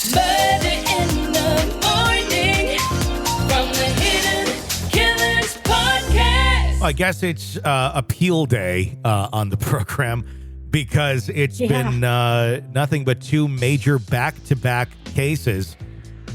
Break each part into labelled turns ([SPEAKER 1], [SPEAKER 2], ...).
[SPEAKER 1] Murder in the morning from the Hidden Killers podcast.
[SPEAKER 2] I guess it's appeal day on the program because it's been nothing but two major back-to-back cases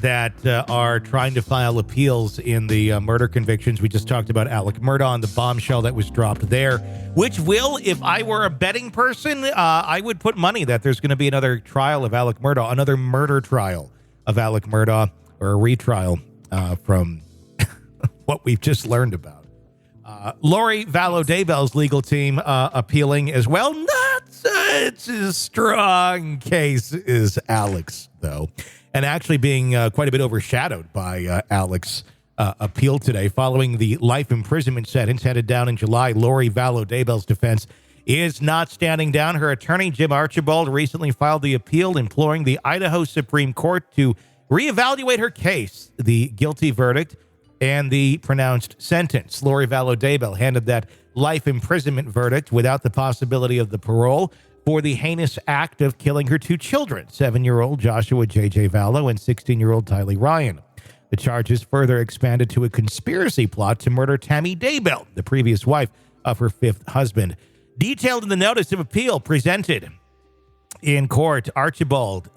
[SPEAKER 2] that are trying to file appeals in the murder convictions. We just talked about Alec Murdaugh and the bombshell that was dropped there, which will, if I were a betting person, I would put money that there's going to be another trial of Alec Murdaugh, another murder trial of Alec Murdaugh, or a retrial from what we've just learned about. Lori Vallow Daybell's legal team appealing as well. Not such a strong case as Alec's, though, and actually being quite a bit overshadowed by Alec's appeal today. Following the life imprisonment sentence handed down in July, Lori Vallow Daybell's defense is not standing down. Her attorney, Jim Archibald, recently filed the appeal imploring the Idaho Supreme Court to reevaluate her case, the guilty verdict, and the pronounced sentence. Lori Vallow Daybell handed that life imprisonment verdict without the possibility of the parole for the heinous act of killing her two children, 7-year-old Joshua J.J. Vallow and 16-year-old Tylee Ryan. The charges further expanded to a conspiracy plot to murder Tammy Daybell, the previous wife of her fifth husband. Detailed in the notice of appeal presented in court, Archibald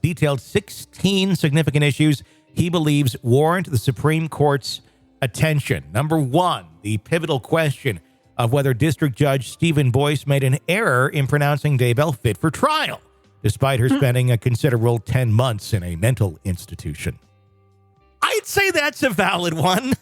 [SPEAKER 2] detailed 16 significant issues he believes warrant the Supreme Court's attention. Number one, the pivotal question of whether District Judge Steven Boyce made an error in pronouncing Daybell fit for trial, despite her spending a considerable 10 months in a mental institution. I'd say that's a valid one.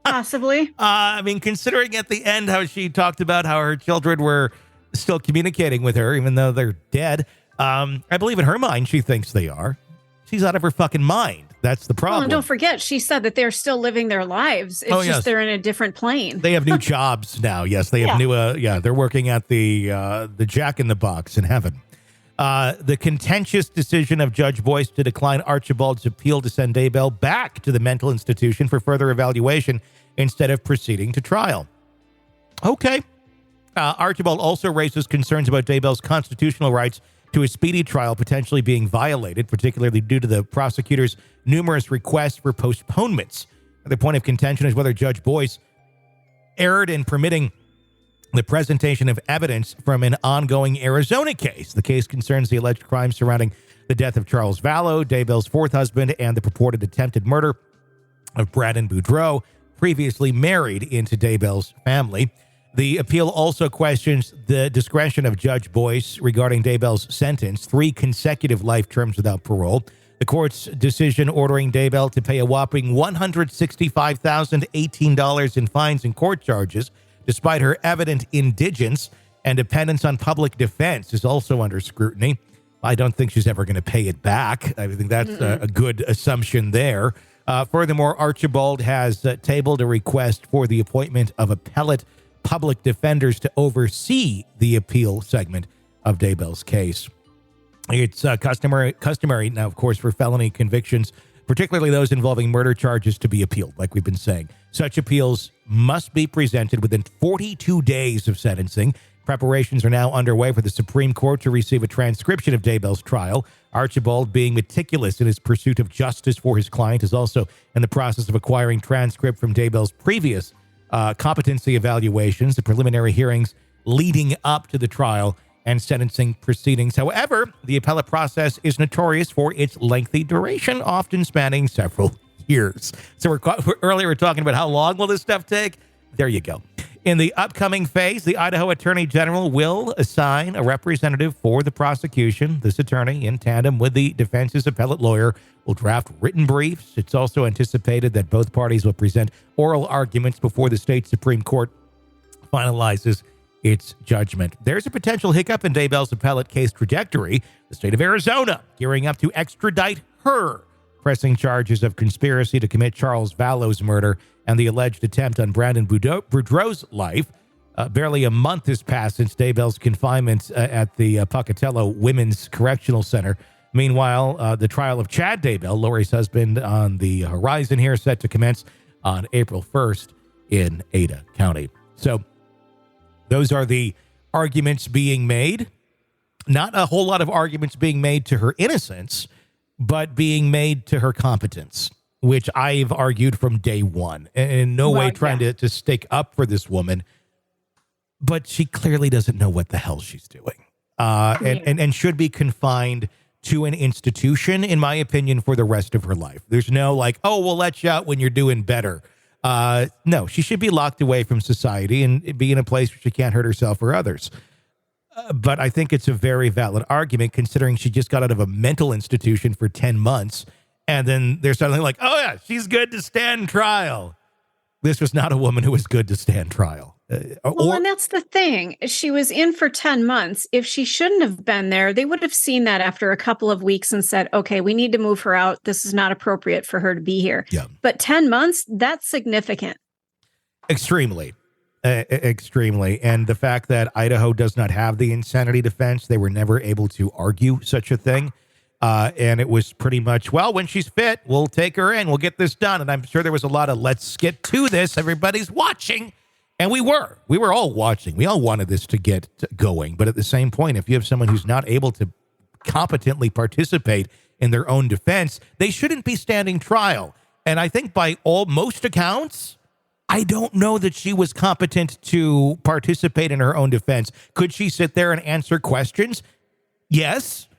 [SPEAKER 3] Possibly.
[SPEAKER 2] I mean, considering at the end how she talked about how her children were still communicating with her, even though they're dead, I believe in her mind she thinks they are. She's out of her fucking mind. That's the problem.
[SPEAKER 3] Well, and don't forget, she said that they're still living their lives. It's just they're in a different plane.
[SPEAKER 2] They have new jobs now. Yes, they have new. They're working at the Jack in the Box in heaven. The contentious decision of Judge Boyce to decline Archibald's appeal to send Daybell back to the mental institution for further evaluation instead of proceeding to trial. Okay. Archibald also raises concerns about Daybell's constitutional rights to a speedy trial potentially being violated, particularly due to the prosecutor's numerous requests for postponements. The point of contention is whether Judge Boyce erred in permitting the presentation of evidence from an ongoing Arizona case. The case concerns the alleged crimes surrounding the death of Charles Vallow, Daybell's fourth husband, and the purported attempted murder of Braden Boudreau, previously married into Daybell's family. The appeal also questions the discretion of Judge Boyce regarding Daybell's sentence, 3 consecutive life terms without parole. The court's decision ordering Daybell to pay a whopping $165,018 in fines and court charges, despite her evident indigence and dependence on public defense, is also under scrutiny. I don't think she's ever going to pay it back. I think that's a good assumption there. Furthermore, Archibald has tabled a request for the appointment of appellate public defenders to oversee the appeal segment of Daybell's case. It's customary now, of course, for felony convictions, particularly those involving murder charges, to be appealed, like we've been saying. Such appeals must be presented within 42 days of sentencing. Preparations are now underway for the Supreme Court to receive a transcription of Daybell's trial. Archibald, being meticulous in his pursuit of justice for his client, is also in the process of acquiring transcript from Daybell's previous competency evaluations, the preliminary hearings leading up to the trial and sentencing proceedings. However, the appellate process is notorious for its lengthy duration, often spanning several years. So earlier we're talking about how long will this stuff take? There you go. In the upcoming phase, the Idaho Attorney General will assign a representative for the prosecution. This attorney, in tandem with the defense's appellate lawyer, will draft written briefs. It's also anticipated that both parties will present oral arguments before the state Supreme Court finalizes its judgment. There's a potential hiccup in Daybell's appellate case trajectory. The state of Arizona gearing up to extradite her, pressing charges of conspiracy to commit Charles Vallow's murder and the alleged attempt on Braden Boudreau's life. Barely a month has passed since Daybell's confinement at the Pocatello Women's Correctional Center. Meanwhile, the trial of Chad Daybell, Lori's husband, on the horizon here, set to commence on April 1st in Ada County. So those are the arguments being made. Not a whole lot of arguments being made to her innocence. but being made to her competence, which I've argued from day one, and in no way trying to stick up for this woman. But she clearly doesn't know what the hell she's doing, and should be confined to an institution, in my opinion, for the rest of her life. There's no like, oh, we'll let you out when you're doing better. No, she should be locked away from society and be in a place where she can't hurt herself or others. But I think it's a very valid argument, considering she just got out of a mental institution for 10 months. And then they're suddenly like, oh, yeah, she's good to stand trial. This was not a woman who was good to stand trial.
[SPEAKER 3] And that's the thing. She was in for 10 months. If she shouldn't have been there, they would have seen that after a couple of weeks and said, okay, we need to move her out. This is not appropriate for her to be here.
[SPEAKER 2] Yeah.
[SPEAKER 3] But 10 months, that's significant.
[SPEAKER 2] Extremely. Extremely. And the fact that Idaho does not have the insanity defense, they were never able to argue such a thing. And it was pretty much, well, when she's fit, we'll take her in. We'll get this done. And I'm sure there was a lot of, let's get to this. Everybody's watching. And we were all watching. We all wanted this to get going. But at the same point, if you have someone who's not able to competently participate in their own defense, they shouldn't be standing trial. And I think by most accounts, I don't know that she was competent to participate in her own defense. Could she sit there and answer questions? Yes.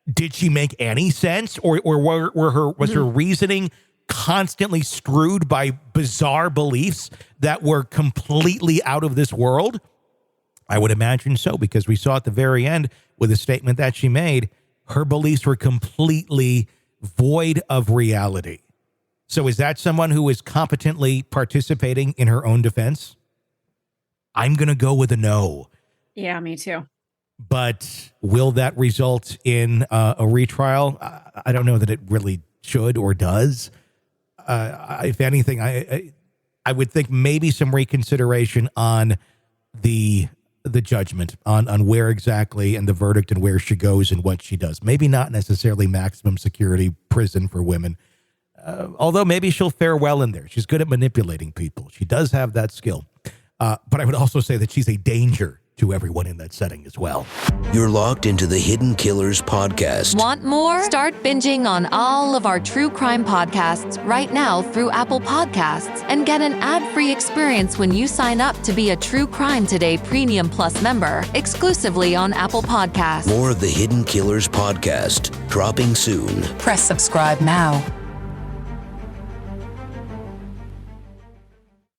[SPEAKER 2] Did she make any sense? Or was her reasoning constantly screwed by bizarre beliefs that were completely out of this world? I would imagine so, because we saw at the very end with a statement that she made, her beliefs were completely void of reality. So is that someone who is competently participating in her own defense? I'm going to go with a no.
[SPEAKER 3] Yeah, me too.
[SPEAKER 2] But will that result in a retrial? I don't know that it really should or does. If anything, I would think maybe some reconsideration on the judgment on where exactly and the verdict and where she goes and what she does. Maybe not necessarily maximum security prison for women. Although maybe she'll fare well in there. She's good at manipulating people. She does have that skill. But I would also say that she's a danger to everyone in that setting as well.
[SPEAKER 4] You're locked into the Hidden Killers podcast.
[SPEAKER 5] Want more? Start binging on all of our true crime podcasts right now through Apple Podcasts and get an ad-free experience when you sign up to be a True Crime Today Premium Plus member, exclusively on Apple Podcasts.
[SPEAKER 4] More of the Hidden Killers podcast, dropping soon.
[SPEAKER 6] Press subscribe now.